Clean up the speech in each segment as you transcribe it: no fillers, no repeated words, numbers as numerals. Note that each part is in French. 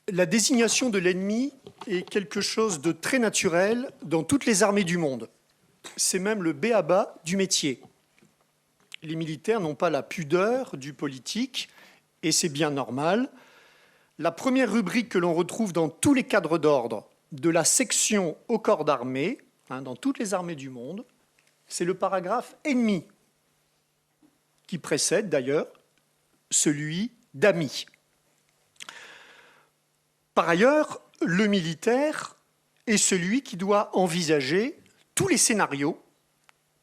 La désignation de l'ennemi est quelque chose de très naturel dans toutes les armées du monde. C'est même le b.a.-ba du métier. Les militaires n'ont pas la pudeur du politique, et c'est bien normal. La première rubrique que l'on retrouve dans tous les cadres d'ordre, de la section au corps d'armée, dans toutes les armées du monde, c'est le paragraphe ennemi, qui précède d'ailleurs celui d'ami. Par ailleurs, le militaire est celui qui doit envisager tous les scénarios,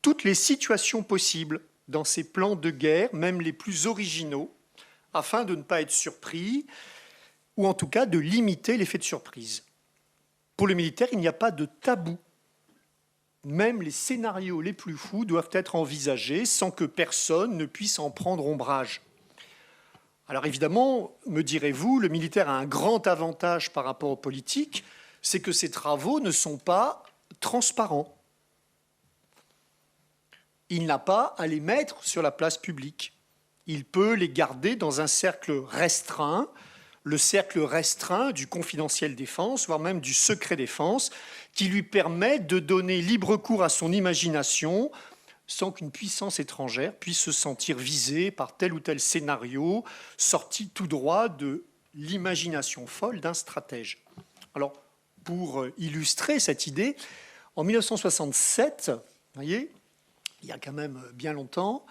toutes les situations possibles dans ses plans de guerre, même les plus originaux, afin de ne pas être surpris, ou en tout cas de limiter l'effet de surprise. Pour le militaire, il n'y a pas de tabou. Même les scénarios les plus fous doivent être envisagés sans que personne ne puisse en prendre ombrage. Alors évidemment, me direz-vous, le militaire a un grand avantage par rapport aux politiques, c'est que ses travaux ne sont pas transparents. Il n'a pas à les mettre sur la place publique. Il peut les garder dans un cercle restreint, le cercle restreint du confidentiel défense, voire même du secret défense, qui lui permet de donner libre cours à son imagination sans qu'une puissance étrangère puisse se sentir visée par tel ou tel scénario sorti tout droit de l'imagination folle d'un stratège. Alors, pour illustrer cette idée, en 1967, vous voyez, il y a quand même bien longtemps,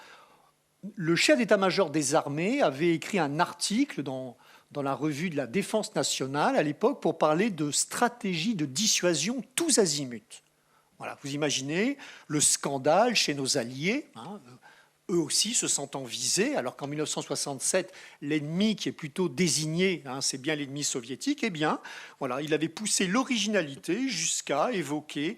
le chef d'état-major des armées avait écrit un article dans la revue de la Défense nationale à l'époque pour parler de stratégie de dissuasion tous azimuts. Voilà, vous imaginez le scandale chez nos alliés, eux aussi se sentant visés, alors qu'en 1967, l'ennemi qui est plutôt désigné, c'est bien l'ennemi soviétique, eh bien, voilà, il avait poussé l'originalité jusqu'à évoquer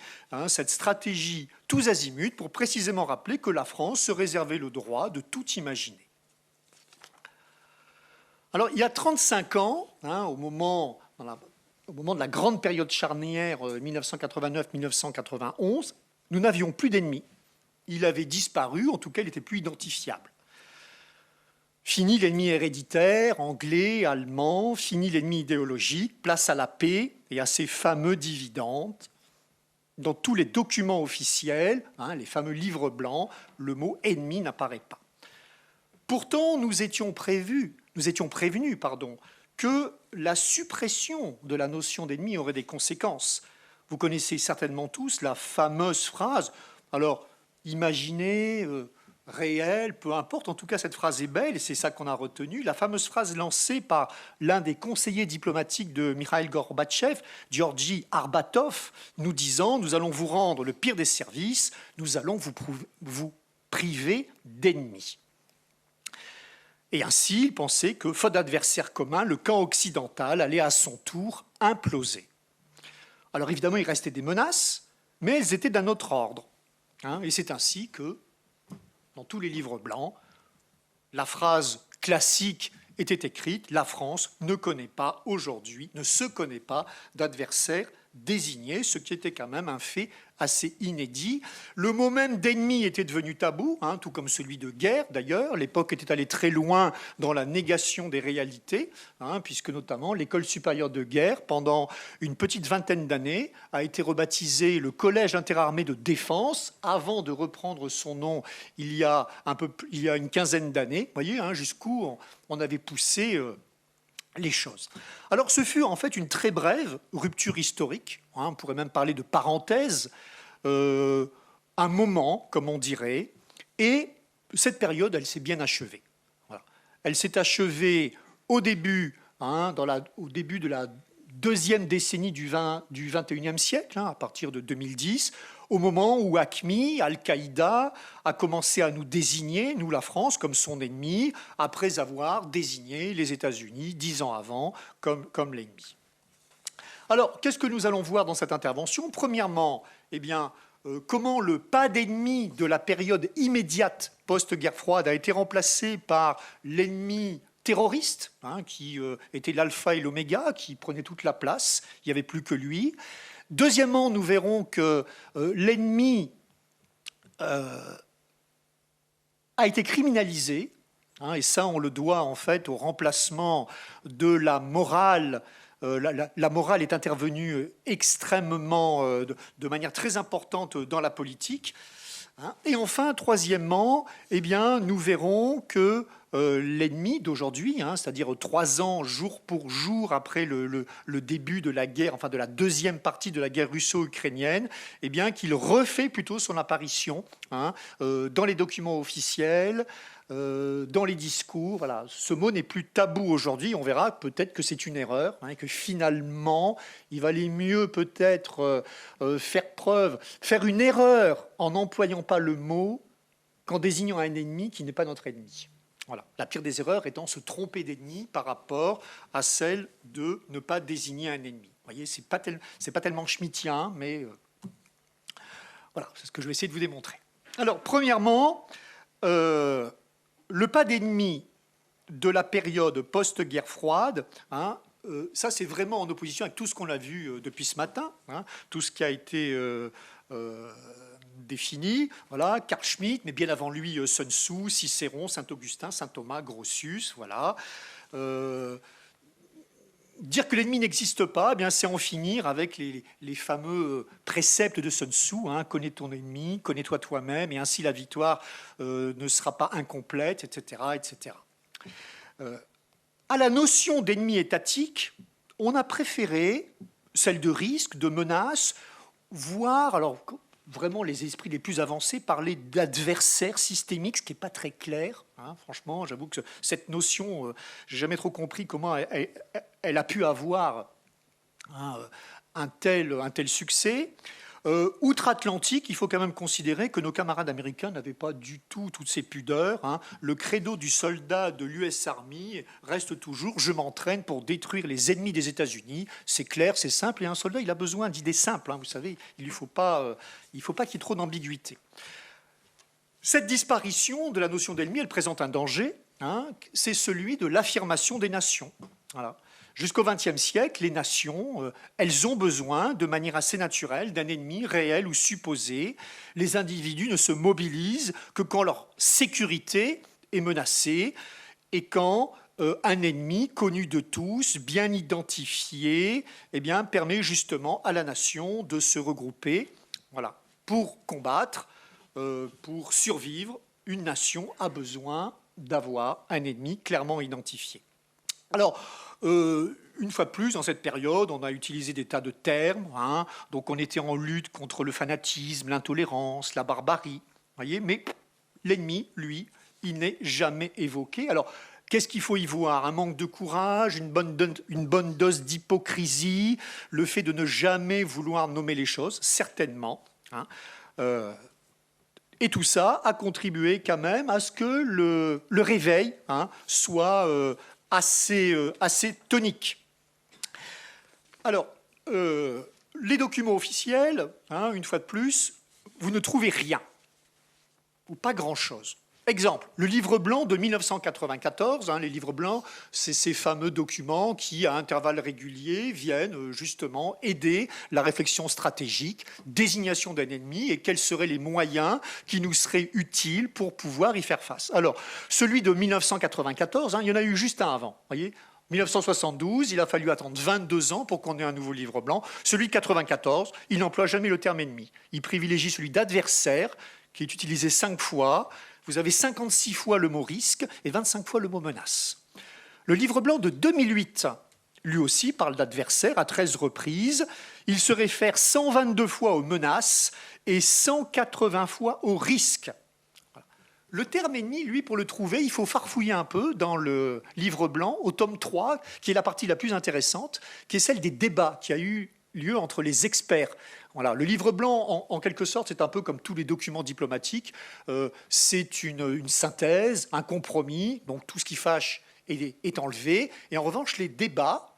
cette stratégie tous azimuts pour précisément rappeler que la France se réservait le droit de tout imaginer. Alors, il y a 35 ans, au moment de la grande période charnière 1989-1991, nous n'avions plus d'ennemis. Il avait disparu, en tout cas, il n'était plus identifiable. Fini l'ennemi héréditaire, anglais, allemand, fini l'ennemi idéologique, place à la paix et à ses fameux dividendes. Dans tous les documents officiels, les fameux livres blancs, le mot « ennemi » n'apparaît pas. Pourtant, nous étions prévenus, que la suppression de la notion d'ennemi aurait des conséquences. Vous connaissez certainement tous la fameuse phrase, alors imaginez, réel, peu importe, en tout cas cette phrase est belle et c'est ça qu'on a retenu, la fameuse phrase lancée par l'un des conseillers diplomatiques de Mikhaïl Gorbatchev, Georgi Arbatov, nous disant « Nous allons vous rendre le pire des services, nous allons vous priver d'ennemis ». Et ainsi, il pensait que, faute d'adversaires communs, le camp occidental allait à son tour imploser. Alors évidemment, il restait des menaces, mais elles étaient d'un autre ordre. Et c'est ainsi que, dans tous les livres blancs, la phrase classique était écrite « La France ne connaît pas aujourd'hui, ne se connaît pas d'adversaire désigné », ce qui était quand même un fait assez inédit. Le mot même d'ennemi était devenu tabou, tout comme celui de guerre d'ailleurs. L'époque était allée très loin dans la négation des réalités, puisque notamment l'école supérieure de guerre, pendant une petite vingtaine d'années, a été rebaptisée le Collège interarmé de défense, avant de reprendre son nom il y a une quinzaine d'années. Vous voyez, jusqu'où on avait poussé les choses. Alors, ce fut en fait une très brève rupture historique, on pourrait même parler de parenthèse, un moment, comme on dirait, et cette période, elle s'est bien achevée. Voilà. Elle s'est achevée au début, au début de la deuxième décennie du XXIe siècle, à partir de 2010, au moment où AQMI, Al-Qaïda, a commencé à nous désigner, nous la France, comme son ennemi, après avoir désigné les États-Unis 10 ans avant comme l'ennemi. Alors, qu'est-ce que nous allons voir dans cette intervention? Premièrement, comment le pas d'ennemi de la période immédiate post-guerre froide a été remplacé par l'ennemi terroriste, qui était l'alpha et l'oméga, qui prenait toute la place, il n'y avait plus que lui. Deuxièmement, nous verrons que l'ennemi a été criminalisé, et ça on le doit en fait au remplacement de la morale la morale est intervenue extrêmement, de manière très importante dans la politique. Hein. Et enfin, troisièmement, eh bien, nous verrons que l'ennemi d'aujourd'hui, hein, c'est-à-dire 3 ans jour pour jour après le début de la guerre, enfin de la deuxième partie de la guerre russo-ukrainienne, eh bien, qu'il refait plutôt son apparition hein, dans les documents officiels, dans les discours. Voilà. Ce mot n'est plus tabou aujourd'hui. On verra peut-être que c'est une erreur, hein, que finalement, il valait mieux peut-être faire une erreur en n'employant pas le mot qu'en désignant un ennemi qui n'est pas notre ennemi. Voilà. La pire des erreurs étant se tromper d'ennemi par rapport à celle de ne pas désigner un ennemi. Vous voyez, c'est pas tellement schmittien, mais voilà, c'est ce que je vais essayer de vous démontrer. Alors, premièrement, le pas d'ennemi de la période post-guerre froide, hein, ça c'est vraiment en opposition avec tout ce qu'on a vu depuis ce matin, hein, tout ce qui a été défini, voilà, Carl Schmitt, mais bien avant lui Sun Tzu, Cicéron, Saint-Augustin, Saint-Thomas, Grotius, voilà. Dire que l'ennemi n'existe pas, eh bien, c'est en finir avec les fameux préceptes de Sun Tzu, hein, connais ton ennemi, connais-toi toi-même, et ainsi la victoire ne sera pas incomplète, etc. etc. À la notion d'ennemi étatique, on a préféré celle de risque, de menace, voire, alors vraiment les esprits les plus avancés parlaient d'adversaire systémique, ce qui n'est pas très clair. Hein, franchement, j'avoue que cette notion, je n'ai jamais trop compris comment elle a pu avoir hein, un tel succès. Outre-Atlantique, il faut quand même considérer que nos camarades américains n'avaient pas du tout toutes ces pudeurs. Hein. Le credo du soldat de l'US Army reste toujours « je m'entraîne pour détruire les ennemis des États-Unis ». C'est clair, c'est simple, et un soldat, il a besoin d'idées simples. Hein, vous savez, il ne faut pas qu'il y ait trop d'ambiguïté. Cette disparition de la notion d'ennemi, elle présente un danger, hein, c'est celui de l'affirmation des nations. Voilà. Jusqu'au XXe siècle, les nations, elles ont besoin, de manière assez naturelle, d'un ennemi réel ou supposé. Les individus ne se mobilisent que quand leur sécurité est menacée et quand un ennemi connu de tous, bien identifié, eh bien, permet justement à la nation de se regrouper. Voilà. Pour combattre, pour survivre, une nation a besoin d'avoir un ennemi clairement identifié. Alors, une fois de plus, dans cette période, on a utilisé des tas de termes. Hein, donc, on était en lutte contre le fanatisme, l'intolérance, la barbarie. Voyez, mais l'ennemi, lui, il n'est jamais évoqué. Alors, qu'est-ce qu'il faut y voir? Un manque de courage, une bonne dose d'hypocrisie, le fait de ne jamais vouloir nommer les choses, certainement. Hein, et tout ça a contribué quand même à ce que le réveil hein, soit assez tonique. Alors, les documents officiels, hein, une fois de plus, vous ne trouvez rien, ou pas grand-chose. Exemple, le livre blanc de 1994, hein, les livres blancs, c'est ces fameux documents qui, à intervalles réguliers, viennent justement aider la réflexion stratégique, désignation d'un ennemi et quels seraient les moyens qui nous seraient utiles pour pouvoir y faire face. Alors, celui de 1994, hein, il y en a eu juste un avant, voyez. 1972, il a fallu attendre 22 ans pour qu'on ait un nouveau livre blanc. Celui de 1994, il n'emploie jamais le terme ennemi. Il privilégie celui d'adversaire, qui est utilisé 5 fois. Vous avez 56 fois le mot risque et 25 fois le mot menace. Le livre blanc de 2008, lui aussi, parle d'adversaire à 13 reprises. Il se réfère 122 fois aux menaces et 180 fois aux risques. Le terme ennemi, lui, pour le trouver, il faut farfouiller un peu dans le livre blanc, au tome 3, qui est la partie la plus intéressante, qui est celle des débats qui a eu lieu entre les experts. Voilà. Le livre blanc, en quelque sorte, c'est un peu comme tous les documents diplomatiques. C'est une synthèse, un compromis, donc tout ce qui fâche est enlevé. Et en revanche, les débats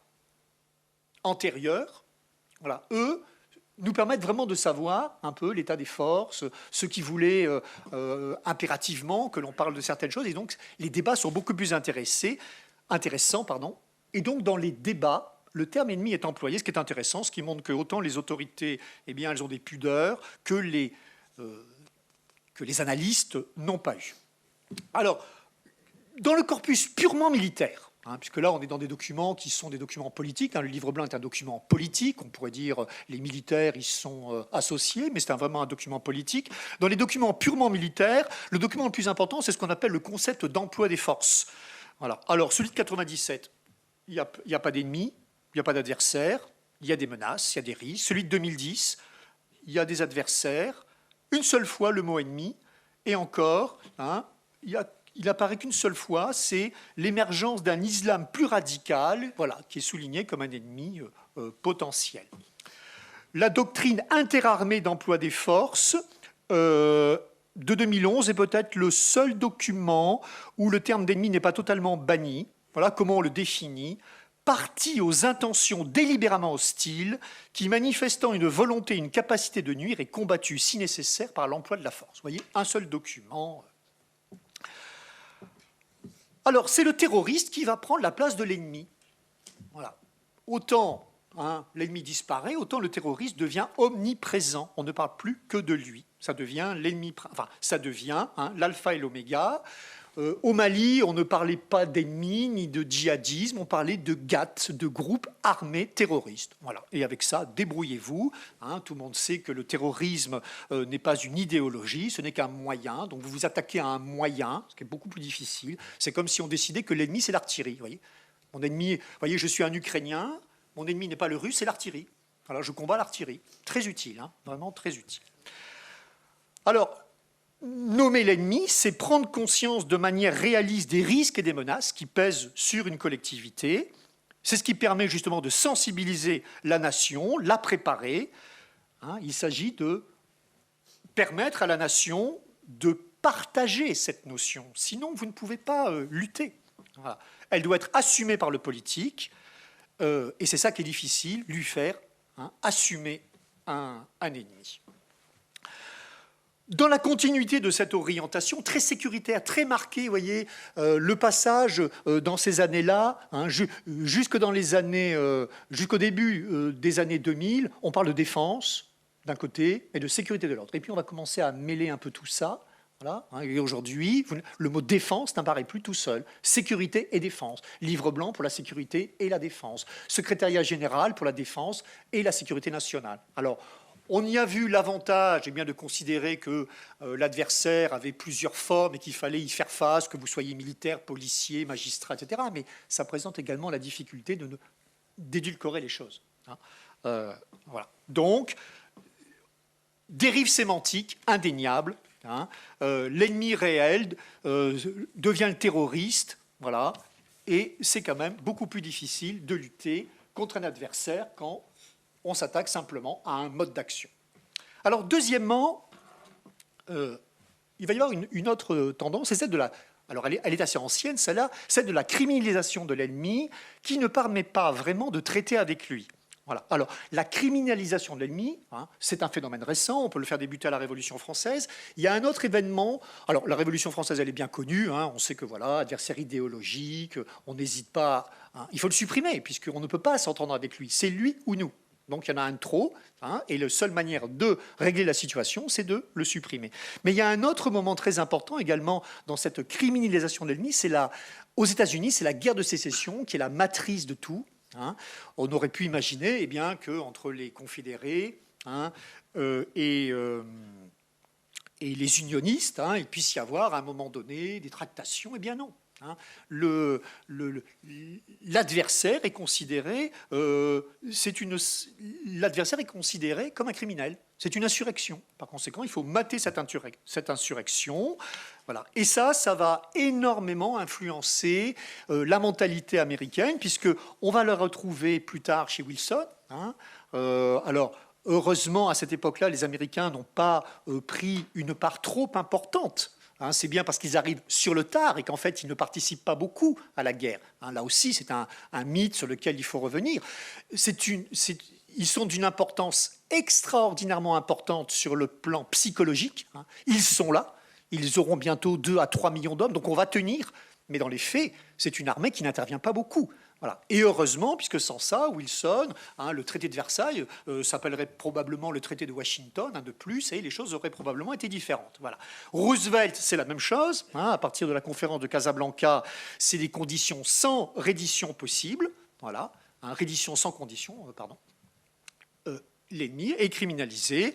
antérieurs, voilà, eux, nous permettent vraiment de savoir un peu l'état des forces, ceux qui voulaient impérativement que l'on parle de certaines choses. Et donc, les débats sont beaucoup plus intéressants. Et donc, dans les débats, le terme ennemi est employé, ce qui est intéressant, ce qui montre que autant les autorités, eh bien, elles ont des pudeurs que les analystes n'ont pas eu. Alors, dans le corpus purement militaire, puisque là, on est dans des documents qui sont des documents politiques. Le livre blanc est un document politique. On pourrait dire les militaires y sont associés, mais c'est vraiment un document politique. Dans les documents purement militaires, le document le plus important, c'est ce qu'on appelle le concept d'emploi des forces. Voilà. Alors, celui de 97, il n'y a pas d'ennemis, il n'y a pas d'adversaires, il y a des menaces, il y a des risques. Celui de 2010, il y a des adversaires, une seule fois le mot ennemi, et encore, il apparaît qu'une seule fois, c'est l'émergence d'un islam plus radical, voilà, qui est souligné comme un ennemi potentiel. La doctrine interarmée d'emploi des forces de 2011 est peut-être le seul document où le terme d'ennemi n'est pas totalement banni. Voilà comment on le définit. Parti aux intentions délibérément hostiles, qui manifestant une volonté, une capacité de nuire, est combattu si nécessaire par l'emploi de la force. Vous voyez, un seul document. Alors, c'est le terroriste qui va prendre la place de l'ennemi. Voilà. Autant l'ennemi disparaît, autant le terroriste devient omniprésent. On ne parle plus que de lui. Ça devient l'ennemi, enfin, ça devient l'alpha et l'oméga. Au Mali, on ne parlait pas d'ennemis ni de djihadisme, on parlait de GAT, de groupes armés terroristes. Voilà. Et avec ça, débrouillez-vous. Tout le monde sait que le terrorisme n'est pas une idéologie, ce n'est qu'un moyen. Donc vous vous attaquez à un moyen, ce qui est beaucoup plus difficile. C'est comme si on décidait que l'ennemi, c'est l'artillerie. Voyez, mon ennemi, voyez, je suis un Ukrainien, mon ennemi n'est pas le Russe, c'est l'artillerie. Alors je combats l'artillerie. Très utile, vraiment très utile. Alors, nommer l'ennemi, c'est prendre conscience de manière réaliste des risques et des menaces qui pèsent sur une collectivité. C'est ce qui permet justement de sensibiliser la nation, la préparer. Il s'agit de permettre à la nation de partager cette notion. Sinon, vous ne pouvez pas lutter. Voilà. Elle doit être assumée par le politique, et c'est ça qui est difficile, lui faire assumer un ennemi. Dans la continuité de cette orientation très sécuritaire, très marquée, vous voyez, le passage dans ces années-là, jusqu'au début des années 2000, on parle de défense d'un côté et de sécurité de l'autre. Et puis on va commencer à mêler un peu tout ça. Voilà, et aujourd'hui, le mot défense n'apparaît plus tout seul. Sécurité et défense. Livre blanc pour la sécurité et la défense. Secrétariat général pour la défense et la sécurité nationale. Alors, on y a vu l'avantage de considérer que l'adversaire avait plusieurs formes et qu'il fallait y faire face, que vous soyez militaire, policier, magistrat, etc. Mais ça présente également la difficulté d'édulcorer les choses. Voilà. Donc, dérive sémantique indéniable. L'ennemi réel devient le terroriste. Voilà. Et c'est quand même beaucoup plus difficile de lutter contre un adversaire quand on s'attaque simplement à un mode d'action. Alors, deuxièmement, il va y avoir une autre tendance, c'est celle de la... Alors, elle est assez ancienne, celle-là, celle de la criminalisation de l'ennemi, qui ne permet pas vraiment de traiter avec lui. Voilà. Alors, la criminalisation de l'ennemi, c'est un phénomène récent, on peut le faire débuter à la Révolution française. Il y a un autre événement, alors la Révolution française, elle est bien connue, on sait que voilà, adversaire idéologique, on n'hésite pas, il faut le supprimer, puisqu'on ne peut pas s'entendre avec lui, c'est lui ou nous. Donc il y en a un de trop, et la seule manière de régler la situation, c'est de le supprimer. Mais il y a un autre moment très important également dans cette criminalisation de l'ennemi, aux États-Unis, c'est la guerre de sécession qui est la matrice de tout. On aurait pu imaginer qu'entre les confédérés et les unionistes, il puisse y avoir à un moment donné des tractations. Eh bien non. L'adversaire est considéré, l'adversaire est considéré comme un criminel. C'est une insurrection. Par conséquent, il faut mater cette insurrection. Voilà. Et ça va énormément influencer la mentalité américaine, puisqu'on va le retrouver plus tard chez Wilson. Alors, heureusement, à cette époque-là, les Américains n'ont pas pris une part trop importante. C'est bien parce qu'ils arrivent sur le tard et qu'en fait, ils ne participent pas beaucoup à la guerre. Là aussi, c'est un mythe sur lequel il faut revenir. Ils sont d'une importance extraordinairement importante sur le plan psychologique. Ils sont là. Ils auront bientôt 2 à 3 millions d'hommes, donc on va tenir. Mais dans les faits, c'est une armée qui n'intervient pas beaucoup. Voilà. Et heureusement, puisque sans ça, Wilson, le traité de Versailles s'appellerait probablement le traité de Washington, de plus, et les choses auraient probablement été différentes. Voilà. Roosevelt, c'est la même chose. À partir de la conférence de Casablanca, c'est des conditions sans reddition possible. Voilà. Reddition sans condition, pardon. L'ennemi est criminalisé.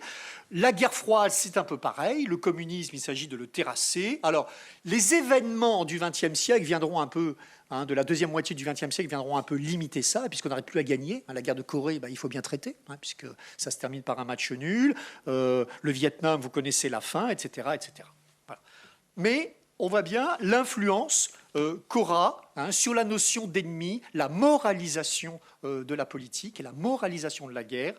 La guerre froide, c'est un peu pareil. Le communisme, il s'agit de le terrasser. Alors, les événements du XXe siècle viendront un peu, de la deuxième moitié du XXe siècle, viendront un peu limiter ça, puisqu'on n'arrête plus à gagner. La guerre de Corée, il faut bien traiter, puisque ça se termine par un match nul. Le Vietnam, vous connaissez la fin, etc. etc. Voilà. Mais on voit bien l'influence qu'aura sur la notion d'ennemi, la moralisation de la politique et la moralisation de la guerre.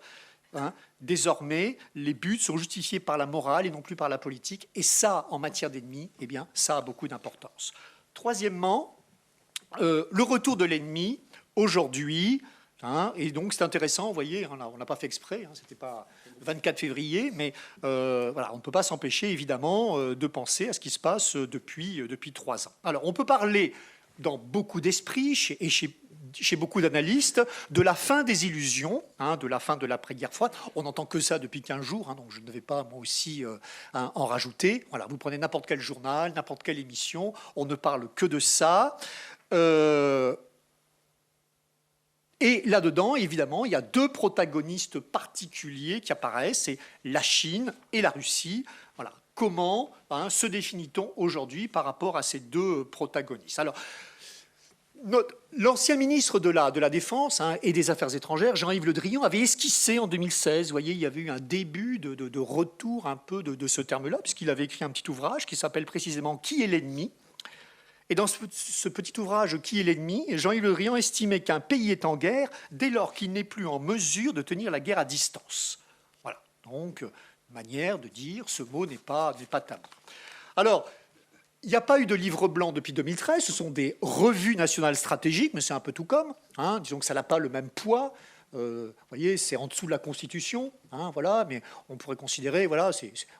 Désormais, les buts sont justifiés par la morale et non plus par la politique. Et ça, en matière d'ennemi, eh bien, ça a beaucoup d'importance. Troisièmement, le retour de l'ennemi aujourd'hui. Et donc, c'est intéressant, vous voyez, on n'a pas fait exprès, c'était pas 24 février, mais voilà, on ne peut pas s'empêcher, évidemment, de penser à ce qui se passe depuis 3 ans. Alors, on peut parler dans beaucoup d'esprits et chez beaucoup d'analystes, de la fin des illusions, de la fin de l'après-guerre froide. On n'entend que ça depuis 15 jours, donc je ne vais pas, moi aussi, en rajouter. Voilà, vous prenez n'importe quel journal, n'importe quelle émission, on ne parle que de ça. Et là-dedans, évidemment, il y a 2 protagonistes particuliers qui apparaissent, c'est la Chine et la Russie. Voilà. Comment se définit-on aujourd'hui par rapport à ces 2 protagonistes? Alors, l'ancien ministre de la Défense et des Affaires étrangères, Jean-Yves Le Drian, avait esquissé en 2016, vous voyez, il y avait eu un début de retour un peu de ce terme-là, puisqu'il avait écrit un petit ouvrage qui s'appelle précisément « Qui est l'ennemi ?» Et dans ce petit ouvrage « Qui est l'ennemi ?», Jean-Yves Le Drian estimait qu'un pays est en guerre dès lors qu'il n'est plus en mesure de tenir la guerre à distance. Voilà, donc, manière de dire, ce mot n'est pas tabou. Alors, il n'y a pas eu de livre blanc depuis 2013, ce sont des revues nationales stratégiques, mais c'est un peu tout comme. Disons que ça n'a pas le même poids. Vous voyez, c'est en dessous de la Constitution, voilà, mais on pourrait considérer, voilà,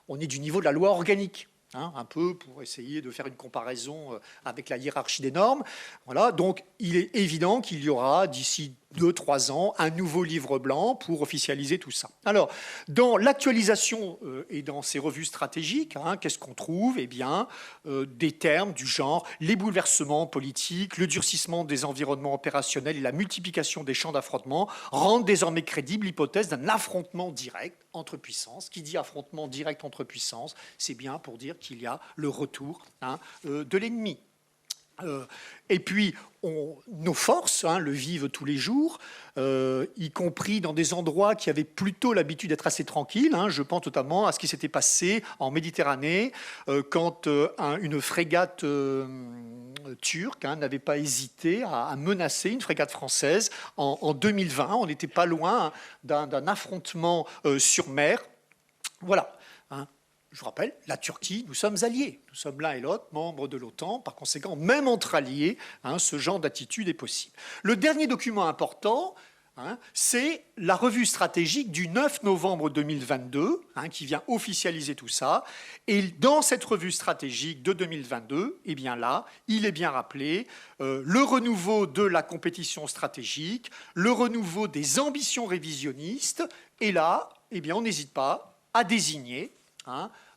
on est du niveau de la loi organique. Un peu pour essayer de faire une comparaison avec la hiérarchie des normes. Voilà, donc il est évident qu'il y aura d'ici 2-3 ans un nouveau livre blanc pour officialiser tout ça. Alors, dans l'actualisation et dans ces revues stratégiques, qu'est-ce qu'on trouve? Eh bien, des termes du genre les bouleversements politiques, le durcissement des environnements opérationnels et la multiplication des champs d'affrontement rendent désormais crédible l'hypothèse d'un affrontement direct entre puissances. Qui dit affrontement direct entre puissances, c'est bien pour dire qu'il y a le retour de l'ennemi. Et puis, nos forces le vivent tous les jours, y compris dans des endroits qui avaient plutôt l'habitude d'être assez tranquilles. Je pense notamment à ce qui s'était passé en Méditerranée, quand une frégate turque n'avait pas hésité à menacer une frégate française en 2020. On n'était pas loin d'un affrontement sur mer. Voilà. Je vous rappelle, la Turquie, nous sommes alliés. Nous sommes l'un et l'autre membres de l'OTAN. Par conséquent, même entre alliés, ce genre d'attitude est possible. Le dernier document important, c'est la revue stratégique du 9 novembre 2022, qui vient officialiser tout ça. Et dans cette revue stratégique de 2022, eh bien là, il est bien rappelé le renouveau de la compétition stratégique, le renouveau des ambitions révisionnistes. Et là, eh bien, on n'hésite pas à désigner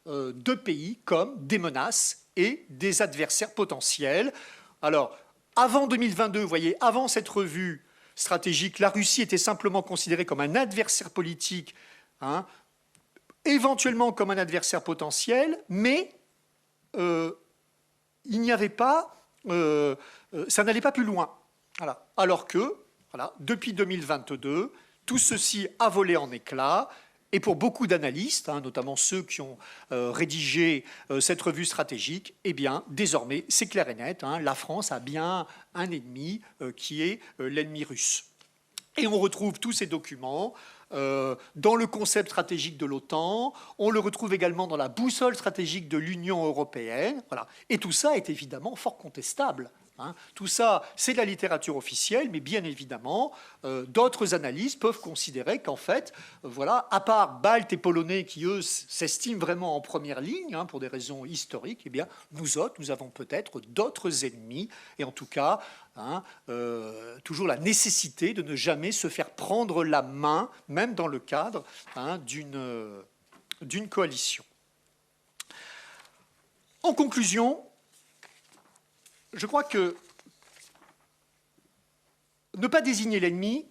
2 pays comme des menaces et des adversaires potentiels. Alors, avant 2022, vous voyez, avant cette revue stratégique, la Russie était simplement considérée comme un adversaire politique, éventuellement comme un adversaire potentiel, mais il n'y avait pas, ça n'allait pas plus loin. Voilà. Alors que, voilà, depuis 2022, tout ceci a volé en éclats. Et pour beaucoup d'analystes, notamment ceux qui ont rédigé cette revue stratégique, eh bien, désormais, c'est clair et net, la France a bien un ennemi qui est l'ennemi russe. Et on retrouve tous ces documents dans le concept stratégique de l'OTAN, on le retrouve également dans la boussole stratégique de l'Union européenne. Voilà. Et tout ça est évidemment fort contestable hein. Tout ça, c'est de la littérature officielle, mais bien évidemment, d'autres analyses peuvent considérer qu'en fait, voilà, à part baltes et polonais qui, eux, s'estiment vraiment en première ligne, hein, pour des raisons historiques, eh bien, nous autres, nous avons peut-être d'autres ennemis, et en tout cas, hein, toujours la nécessité de ne jamais se faire prendre la main, même dans le cadre, hein, d'une coalition. En conclusion, je crois que ne pas désigner l'ennemi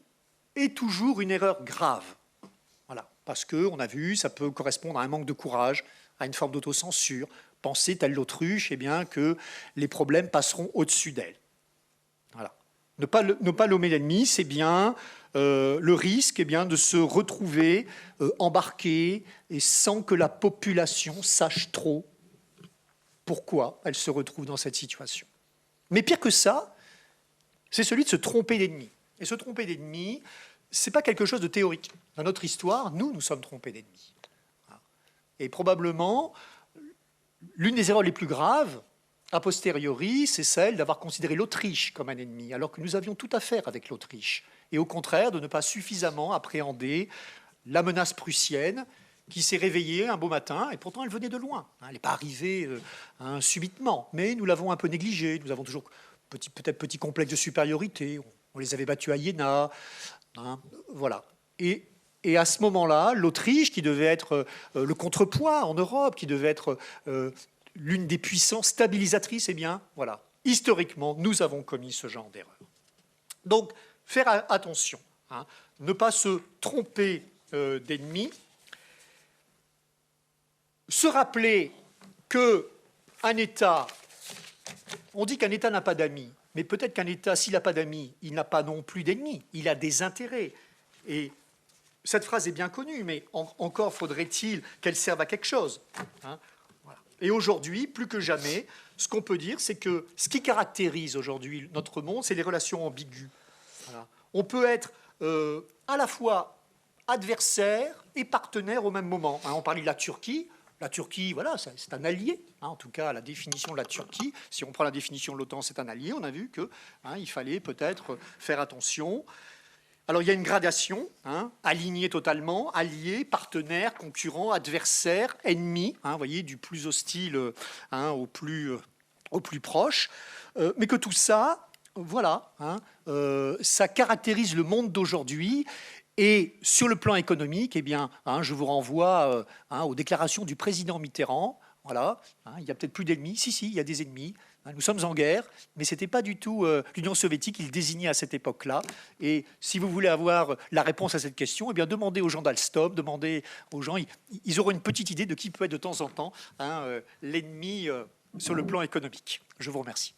est toujours une erreur grave. Voilà, parce qu'on a vu, ça peut correspondre à un manque de courage, à une forme d'autocensure. Penser, telle l'autruche, eh bien, que les problèmes passeront au-dessus d'elle. Voilà. Ne pas nommer l'ennemi, c'est bien le risque, eh bien, de se retrouver embarqué et sans que la population sache trop pourquoi elle se retrouve dans cette situation. Mais pire que ça, c'est celui de se tromper d'ennemi. Et se tromper d'ennemi, ce n'est pas quelque chose de théorique. Dans notre histoire, nous sommes trompés d'ennemis. Et probablement, l'une des erreurs les plus graves, a posteriori, c'est celle d'avoir considéré l'Autriche comme un ennemi, alors que nous avions tout à faire avec l'Autriche. Et au contraire, de ne pas suffisamment appréhender la menace prussienne, qui s'est réveillée un beau matin, et pourtant elle venait de loin. Elle n'est pas arrivée subitement, mais nous l'avons un peu négligée. Nous avons toujours peut-être petit complexe de supériorité. On les avait battus à Iéna. Hein, voilà. Et à ce moment-là, l'Autriche, qui devait être le contrepoids en Europe, qui devait être l'une des puissances stabilisatrices, eh bien, voilà. Historiquement, nous avons commis ce genre d'erreur. Donc, faire attention, hein, ne pas se tromper d'ennemis, se rappeler qu'un État, on dit qu'un État n'a pas d'amis, mais peut-être qu'un État, s'il n'a pas d'amis, il n'a pas non plus d'ennemis, il a des intérêts. Et cette phrase est bien connue, mais encore faudrait-il qu'elle serve à quelque chose. Hein, voilà. Et aujourd'hui, plus que jamais, ce qu'on peut dire, c'est que ce qui caractérise aujourd'hui notre monde, c'est les relations ambiguës. Voilà. On peut être à la fois adversaire et partenaire au même moment. Hein, on parlait de la Turquie. La Turquie, voilà, c'est un allié. Hein, en tout cas, la définition de la Turquie, si on prend la définition de l'OTAN, c'est un allié. On a vu qu'il fallait peut-être faire attention. Alors, il y a une gradation, hein, aligné totalement, allié, partenaire, concurrent, adversaire, ennemi, hein, vous voyez, du plus hostile au plus proche. Mais que tout ça, voilà, hein, ça caractérise le monde d'aujourd'hui. Et sur le plan économique, eh bien, hein, je vous renvoie aux déclarations du président Mitterrand. Voilà, hein, il n'y a peut-être plus d'ennemis. Si, il y a des ennemis. Hein, nous sommes en guerre, mais ce n'était pas du tout l'Union soviétique qu'il désignait à cette époque-là. Et si vous voulez avoir la réponse à cette question, eh bien, demandez aux gens d'Alstom, demandez aux gens, ils auront une petite idée de qui peut être de temps en temps, hein, l'ennemi sur le plan économique. Je vous remercie.